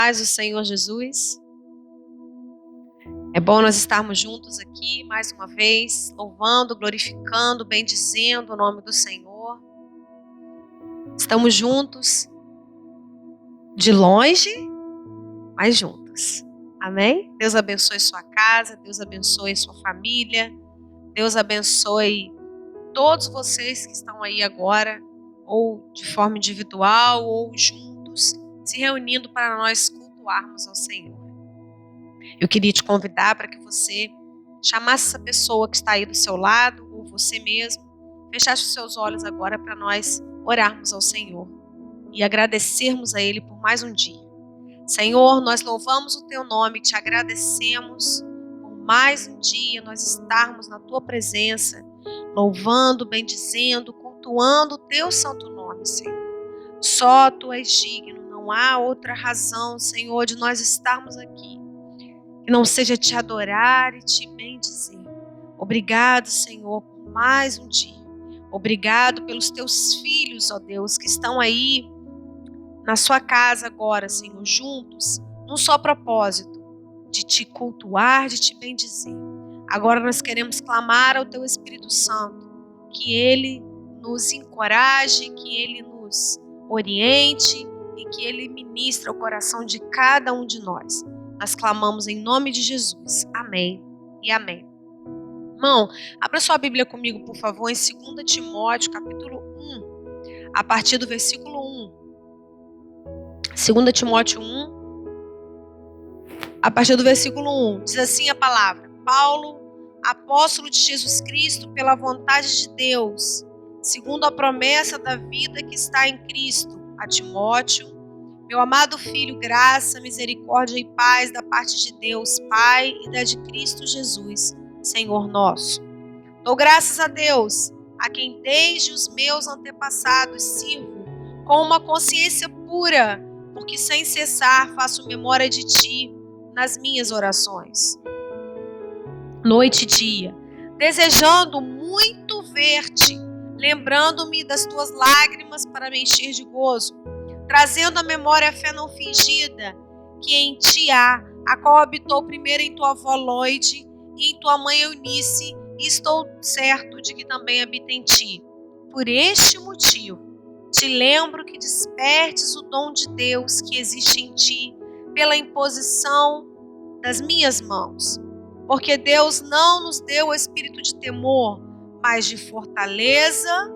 Paz do Senhor Jesus. É bom nós estarmos juntos aqui mais uma vez, louvando, glorificando, bendizendo o nome do Senhor. Estamos juntos, de longe, mas juntos. Amém? Deus abençoe sua casa, Deus abençoe sua família, Deus abençoe todos vocês que estão aí agora, ou de forma individual, ou juntos, se reunindo para nós cultuarmos ao Senhor. Eu queria te convidar para que você chamasse essa pessoa que está aí do seu lado, ou você mesmo, fechasse os seus olhos agora para nós orarmos ao Senhor e agradecermos a Ele por mais um dia. Senhor, nós louvamos o Teu nome, te agradecemos por mais um dia nós estarmos na Tua presença, louvando, bendizendo, cultuando o Teu santo nome, Senhor. Só Tu és digno, não há outra razão, Senhor, de nós estarmos aqui que não seja te adorar e te bendizer. Obrigado, Senhor, por mais um dia. Obrigado pelos teus filhos, ó Deus, que estão aí na sua casa agora, Senhor, juntos, num só propósito, de te cultuar, de te bendizer. Agora nós queremos clamar ao teu Espírito Santo, que ele nos encoraje, que ele nos oriente e que ele ministre o coração de cada um de nós. Nós clamamos em nome de Jesus. Amém e amém. Irmão, abra sua Bíblia comigo, por favor, em 2 Timóteo, capítulo 1, a partir do versículo 1. 2 Timóteo 1, a partir do versículo 1. Diz assim a palavra: Paulo, apóstolo de Jesus Cristo, pela vontade de Deus, segundo a promessa da vida que está em Cristo, a Timóteo, meu amado filho, graça, misericórdia e paz da parte de Deus, Pai, e da de Cristo Jesus, Senhor nosso. Dou graças a Deus, a quem desde os meus antepassados sirvo, com uma consciência pura, porque sem cessar faço memória de Ti nas minhas orações. Noite e dia, desejando muito ver-te, lembrando-me das Tuas lágrimas para me encher de gozo, trazendo à memória a fé não fingida, que em Ti há, a qual habitou primeiro em tua avó Loide e em tua mãe Eunice, e estou certo de que também habita em Ti. Por este motivo, te lembro que despertes o dom de Deus que existe em Ti, pela imposição das minhas mãos. Porque Deus não nos deu o espírito de temor, mas de fortaleza,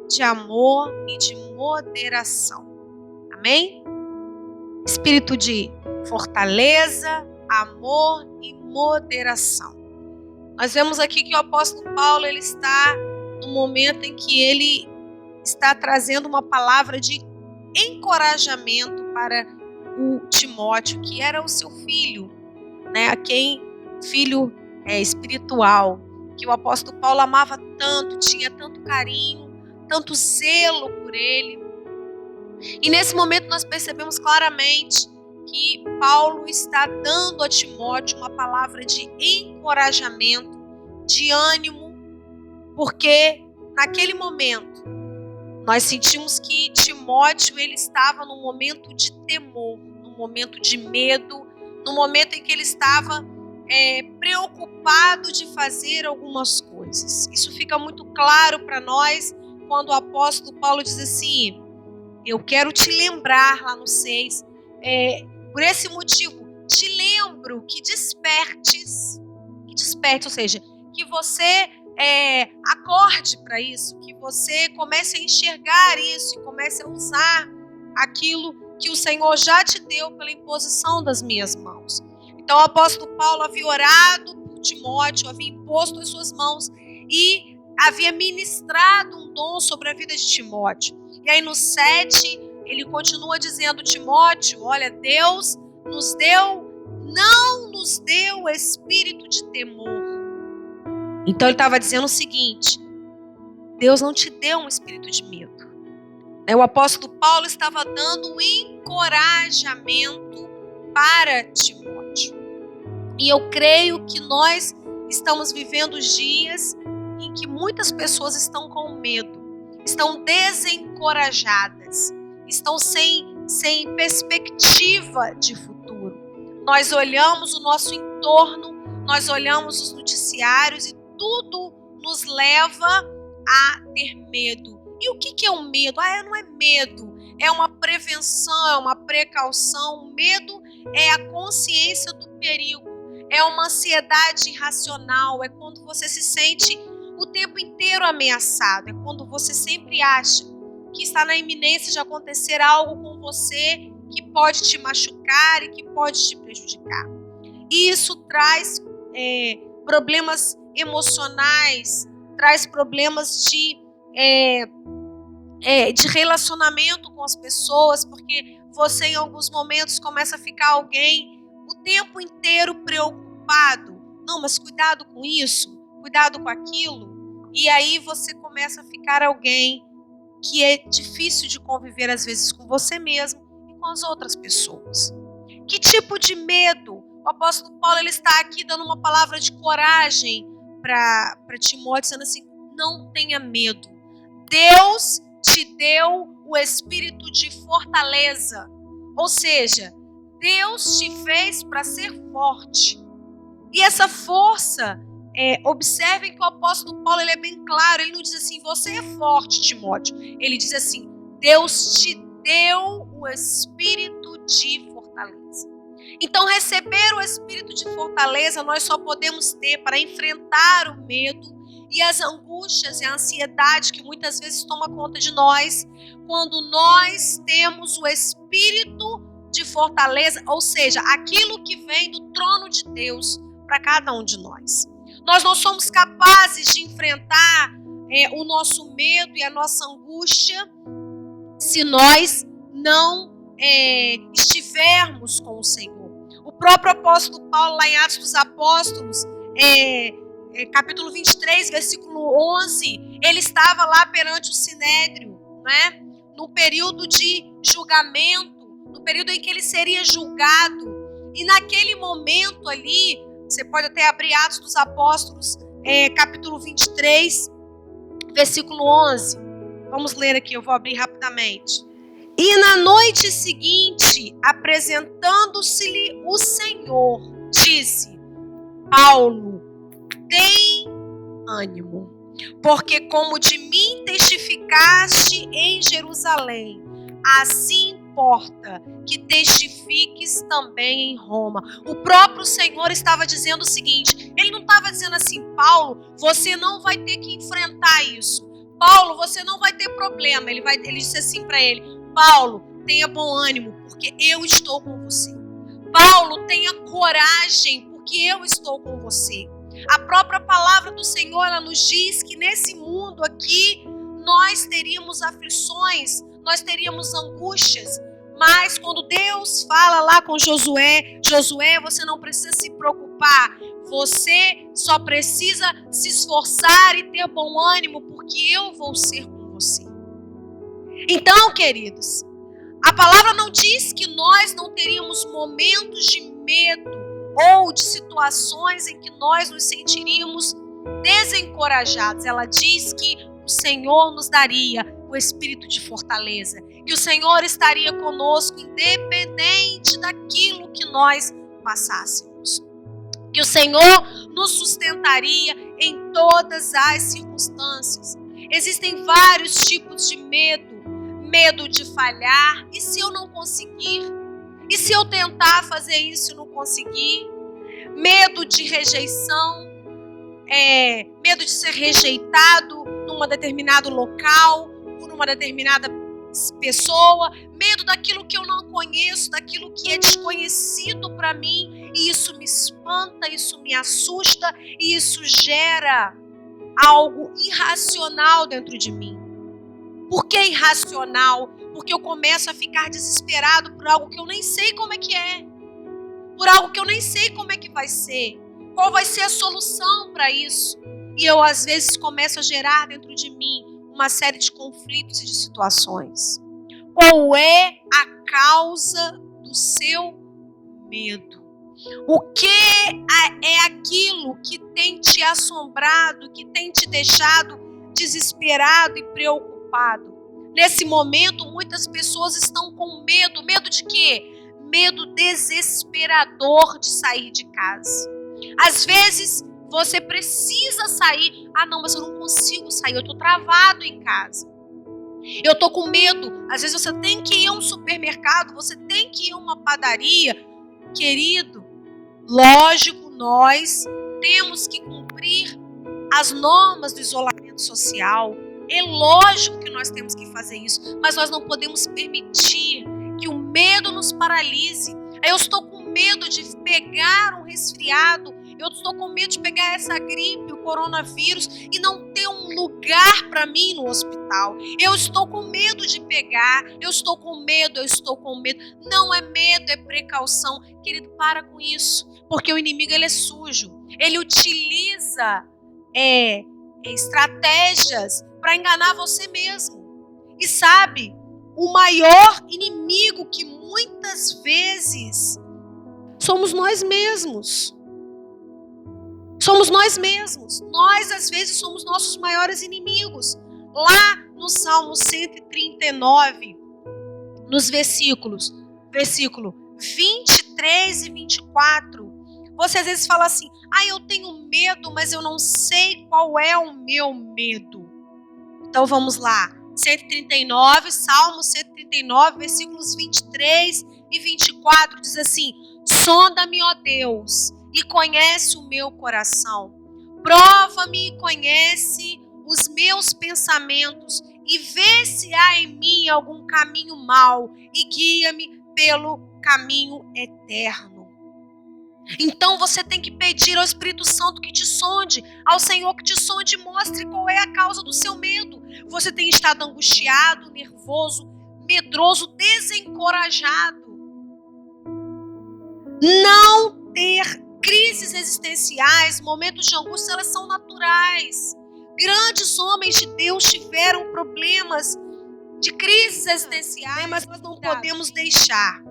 de amor e de moderação. Amém? Espírito de fortaleza, amor e moderação. Nós vemos aqui que o apóstolo Paulo, ele está no momento em que ele está trazendo uma palavra de encorajamento para o Timóteo, que era o seu filho, né? Filho espiritual, que o apóstolo Paulo amava tanto, tinha tanto carinho, tanto zelo por ele. E nesse momento nós percebemos claramente que Paulo está dando a Timóteo uma palavra de encorajamento, de ânimo, porque naquele momento nós sentimos que Timóteo ele estava num momento de temor, num momento de medo, num momento em que ele estava preocupado de fazer algumas coisas. Isso fica muito claro para nós quando o apóstolo Paulo diz assim: eu quero te lembrar lá no 6, por esse motivo, te lembro que desperte, ou seja, que você acorde para isso, que você comece a enxergar isso e comece a usar aquilo que o Senhor já te deu pela imposição das minhas mãos. Então o apóstolo Paulo havia orado por Timóteo, havia imposto as suas mãos e havia ministrado um dom sobre a vida de Timóteo. E aí no 7, ele continua dizendo: Timóteo, olha, Deus não nos deu espírito de temor. Então ele estava dizendo o seguinte: Deus não te deu um espírito de medo. O apóstolo Paulo estava dando um encorajamento para Timóteo. E eu creio que nós estamos vivendo dias em que muitas pessoas estão com medo, estão desencorajadas, estão sem perspectiva de futuro. Nós olhamos o nosso entorno, nós olhamos os noticiários e tudo nos leva a ter medo. E o que é o medo? Não é medo, é uma prevenção, é uma precaução. O medo é a consciência do perigo, é uma ansiedade irracional, é quando você se sente o tempo inteiro ameaçado, é quando você sempre acha que está na iminência de acontecer algo com você que pode te machucar e que pode te prejudicar. E isso traz problemas emocionais, traz problemas de relacionamento com as pessoas, porque você em alguns momentos começa a ficar alguém o tempo inteiro preocupado. Não, mas cuidado com isso, cuidado com aquilo. E aí você começa a ficar alguém que é difícil de conviver às vezes com você mesmo e com as outras pessoas. Que tipo de medo? O apóstolo Paulo ele está aqui dando uma palavra de coragem para Timóteo, dizendo assim: não tenha medo. Deus te deu o espírito de fortaleza. Ou seja, Deus te fez para ser forte. E essa força, observem que o apóstolo Paulo ele é bem claro, ele não diz assim: você é forte, Timóteo. Ele diz assim: Deus te deu o espírito de fortaleza. Então, receber o espírito de fortaleza nós só podemos ter para enfrentar o medo e as angústias e a ansiedade que muitas vezes toma conta de nós, quando nós temos o espírito de fortaleza, ou seja, aquilo que vem do trono de Deus para cada um de nós. Nós não somos capazes de enfrentar o nosso medo e a nossa angústia se nós não estivermos com o Senhor. O próprio apóstolo Paulo, lá em Atos dos Apóstolos, capítulo 23, versículo 11, ele estava lá perante o Sinédrio, né? No período de julgamento, no período em que ele seria julgado. E naquele momento ali, você pode até abrir Atos dos Apóstolos, capítulo 23, versículo 11. Vamos ler aqui, eu vou abrir rapidamente. E na noite seguinte, apresentando-se-lhe o Senhor, disse: Paulo, tem ânimo, porque como de mim testificaste em Jerusalém, assim importa que testifiques também em Roma. O próprio Senhor estava dizendo o seguinte, ele não estava dizendo assim: Paulo, você não vai ter que enfrentar isso. Paulo, você não vai ter problema. Ele disse assim para ele: Paulo, tenha bom ânimo, porque eu estou com você. Paulo, tenha coragem, porque eu estou com você. A própria palavra do Senhor, ela nos diz que nesse mundo aqui, nós teríamos aflições, nós teríamos angústias, mas quando Deus fala lá com Josué, você não precisa se preocupar, você só precisa se esforçar e ter bom ânimo, porque eu vou ser com você. Então, queridos, a palavra não diz que nós não teríamos momentos de medo ou de situações em que nós nos sentiríamos desencorajados. Ela diz que o Senhor nos daria o espírito de fortaleza, que o Senhor estaria conosco independente daquilo que nós passássemos, que o Senhor nos sustentaria em todas as circunstâncias. Existem vários tipos de medo de falhar, e se eu não conseguir? E se eu tentar fazer isso e não conseguir? Medo de rejeição, medo de ser rejeitado num determinado local, por uma determinada pessoa, medo daquilo que eu não conheço, daquilo que é desconhecido para mim, e isso me espanta, isso me assusta, e isso gera algo irracional dentro de mim. Por que irracional? Porque eu começo a ficar desesperado por algo que eu nem sei como é que é, por algo que eu nem sei como é que vai ser, qual vai ser a solução para isso. E eu às vezes começo a gerar dentro de mim uma série de conflitos e de situações. Qual é a causa do seu medo? O que é aquilo que tem te assombrado, que tem te deixado desesperado e preocupado? Nesse momento, muitas pessoas estão com medo. Medo de quê? medo desesperador de sair de casa. Às vezes, você precisa sair. Ah, não, mas eu não consigo sair, eu estou travado em casa. Eu estou com medo. Às vezes você tem que ir a um supermercado, você tem que ir a uma padaria. Querido, lógico, nós temos que cumprir as normas do isolamento social. É lógico que nós temos que fazer isso, mas nós não podemos permitir que o medo nos paralise. Eu estou com medo de pegar um resfriado, eu estou com medo de pegar essa gripe, o coronavírus, e não ter um lugar para mim no hospital. Eu estou com medo de pegar, eu estou com medo. Não é medo, é precaução. Querido, para com isso, porque o inimigo ele é sujo. Ele utiliza estratégias para enganar você mesmo. E sabe, o maior inimigo que muitas vezes somos nós mesmos. Somos nós mesmos. Nós, às vezes, somos nossos maiores inimigos. Lá no Salmo 139, nos versículo 23 e 24, você às vezes fala assim, eu tenho medo, mas eu não sei qual é o meu medo. Então vamos lá. 139, Salmo 139, versículos 23 e 24, diz assim: sonda-me, ó Deus, e conhece o meu coração. Prova-me e conhece os meus pensamentos, e vê se há em mim algum caminho mau, e guia-me pelo caminho eterno. Então você tem que pedir ao Espírito Santo que te sonde, ao Senhor que te sonde e mostre qual é a causa do seu medo. Você tem estado angustiado, nervoso, medroso, desencorajado. Não ter crises existenciais, momentos de angústia, elas são naturais. Grandes homens de Deus tiveram problemas de crises existenciais, mas nós não podemos deixar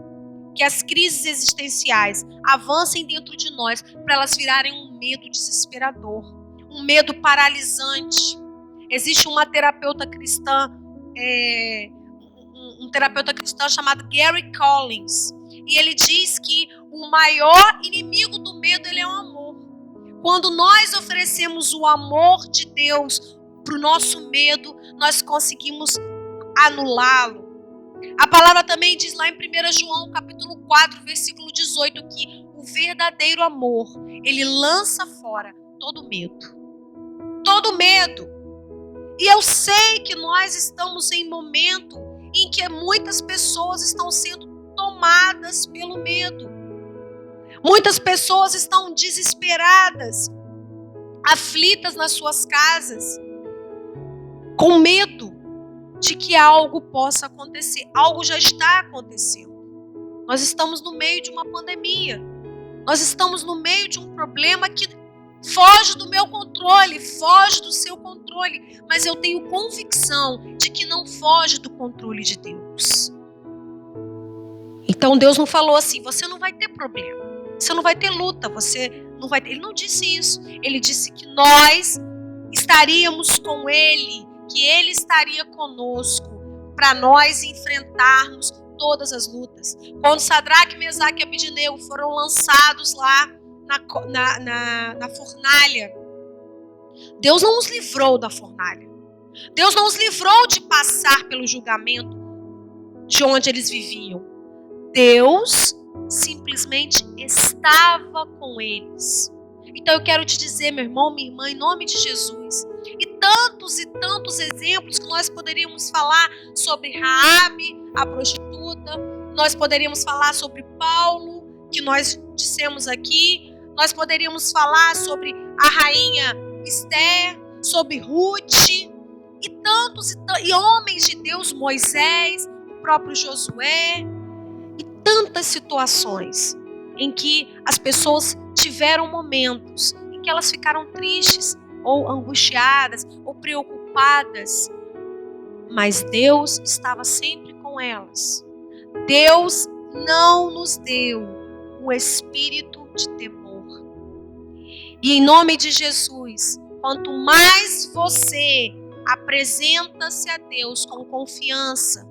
que as crises existenciais avancem dentro de nós para elas virarem um medo desesperador, um medo paralisante. Existe uma terapeuta cristã, um terapeuta cristão chamado Gary Collins, e ele diz que o maior inimigo do medo ele é o amor. Quando nós oferecemos o amor de Deus para o nosso medo, nós conseguimos anulá-lo. A palavra também diz lá em 1 João capítulo 4, versículo 18, que o verdadeiro amor, ele lança fora todo medo. Todo medo. E eu sei que nós estamos em momento em que muitas pessoas estão sendo tomadas pelo medo. Muitas pessoas estão desesperadas, aflitas nas suas casas, com medo de que algo possa acontecer. Algo já está acontecendo. Nós estamos no meio de uma pandemia. Nós estamos no meio de um problema que foge do meu controle, foge do seu controle. Mas eu tenho convicção de que não foge do controle de Deus. Então Deus não falou assim, você não vai ter problema. Você não vai ter luta, você não vai ter... Ele não disse isso. Ele disse que nós estaríamos com Ele, que Ele estaria conosco para nós enfrentarmos todas as lutas. Quando Sadraque, Mesaque e Abednego foram lançados lá na fornalha, Deus não os livrou da fornalha. Deus não os livrou de passar pelo julgamento de onde eles viviam. Deus simplesmente estava com eles. Então eu quero te dizer, meu irmão, minha irmã, em nome de Jesus, e tantos exemplos que nós poderíamos falar sobre Raabe, a prostituta, nós poderíamos falar sobre Paulo, que nós dissemos aqui, nós poderíamos falar sobre a rainha Esther, sobre Ruth, e homens de Deus, Moisés, o próprio Josué, e tantas situações em que as pessoas tiveram momentos em que elas ficaram tristes, ou angustiadas, ou preocupadas, mas Deus estava sempre com elas. Deus não nos deu o espírito de temor. E em nome de Jesus, quanto mais você apresenta-se a Deus com confiança,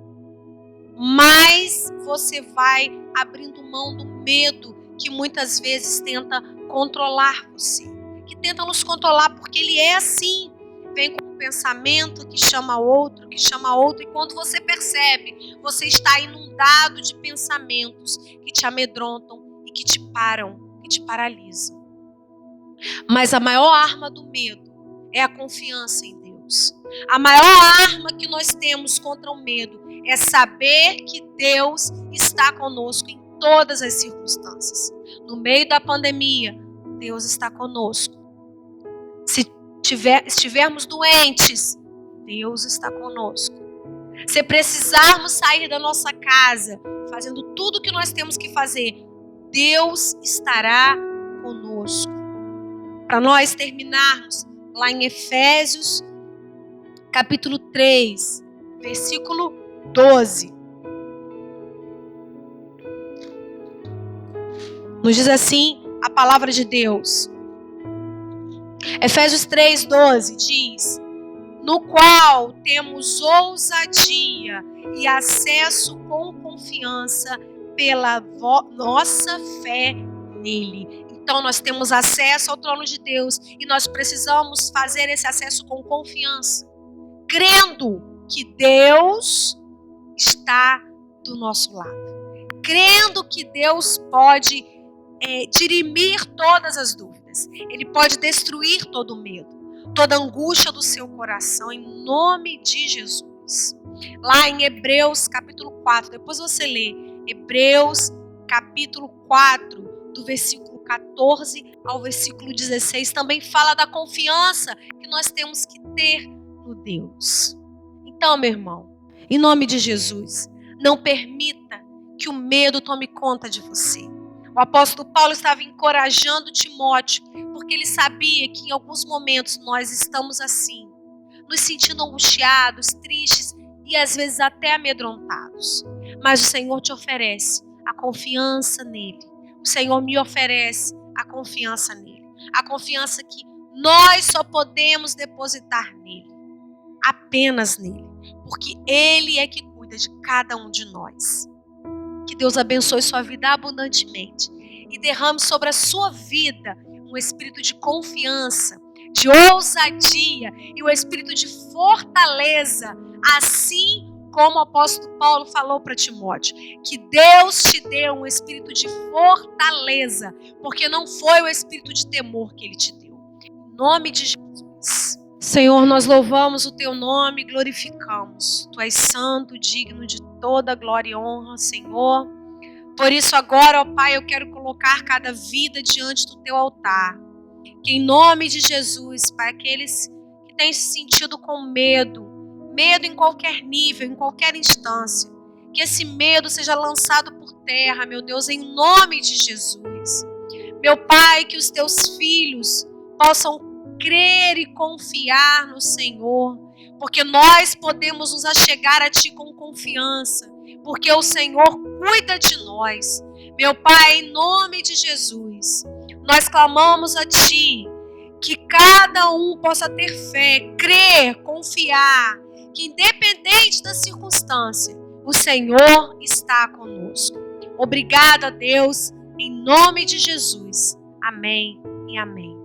mais você vai abrindo mão do medo que muitas vezes tenta controlar você. Que tenta nos controlar porque ele é assim. Vem com um pensamento que chama outro, e quando você percebe, você está inundado de pensamentos que te amedrontam e que te param, que te paralisam. Mas a maior arma do medo é a confiança em Deus. A maior arma que nós temos contra o medo é saber que Deus está conosco em todas as circunstâncias. No meio da pandemia, Deus está conosco. Se estivermos doentes, Deus está conosco. Se precisarmos sair da nossa casa, fazendo tudo o que nós temos que fazer, Deus estará conosco. Para nós terminarmos lá em Efésios, capítulo 3, versículo 12. Nos diz assim a palavra de Deus. Efésios 3, 12 diz: no qual temos ousadia e acesso com confiança pela nossa fé nele. Então nós temos acesso ao trono de Deus e nós precisamos fazer esse acesso com confiança, crendo que Deus está do nosso lado, crendo que Deus pode dirimir todas as dúvidas, Ele pode destruir todo o medo, toda angústia do seu coração, em nome de Jesus. Lá em Hebreus capítulo 4, depois você lê, Hebreus capítulo 4, do versículo 14 ao versículo 16, também fala da confiança que nós temos que ter no Deus. Então, meu irmão, em nome de Jesus, não permita que o medo tome conta de você. O apóstolo Paulo estava encorajando Timóteo, porque ele sabia que em alguns momentos nós estamos assim, nos sentindo angustiados, tristes e às vezes até amedrontados. Mas o Senhor te oferece a confiança nele. O Senhor me oferece a confiança nele. A confiança que nós só podemos depositar nele. Apenas nele. Porque ele é que cuida de cada um de nós. Que Deus abençoe sua vida abundantemente e derrame sobre a sua vida um espírito de confiança, de ousadia e um espírito de fortaleza, assim como o apóstolo Paulo falou para Timóteo, que Deus te deu um espírito de fortaleza, porque não foi o espírito de temor que ele te deu. Em nome de Jesus. Senhor, nós louvamos o teu nome, glorificamos. Tu és santo, digno de toda glória e honra, Senhor. Por isso agora, ó Pai, eu quero colocar cada vida diante do teu altar. Que em nome de Jesus, Pai, aqueles que têm se sentido com medo em qualquer nível, em qualquer instância, que esse medo seja lançado por terra, meu Deus, em nome de Jesus. Meu Pai, que os teus filhos possam crer e confiar no Senhor, porque nós podemos nos achegar a Ti com confiança, porque o Senhor cuida de nós. Meu Pai, em nome de Jesus, nós clamamos a Ti, que cada um possa ter fé, crer, confiar, que independente da circunstância, o Senhor está conosco. Obrigada, Deus, em nome de Jesus. Amém e amém.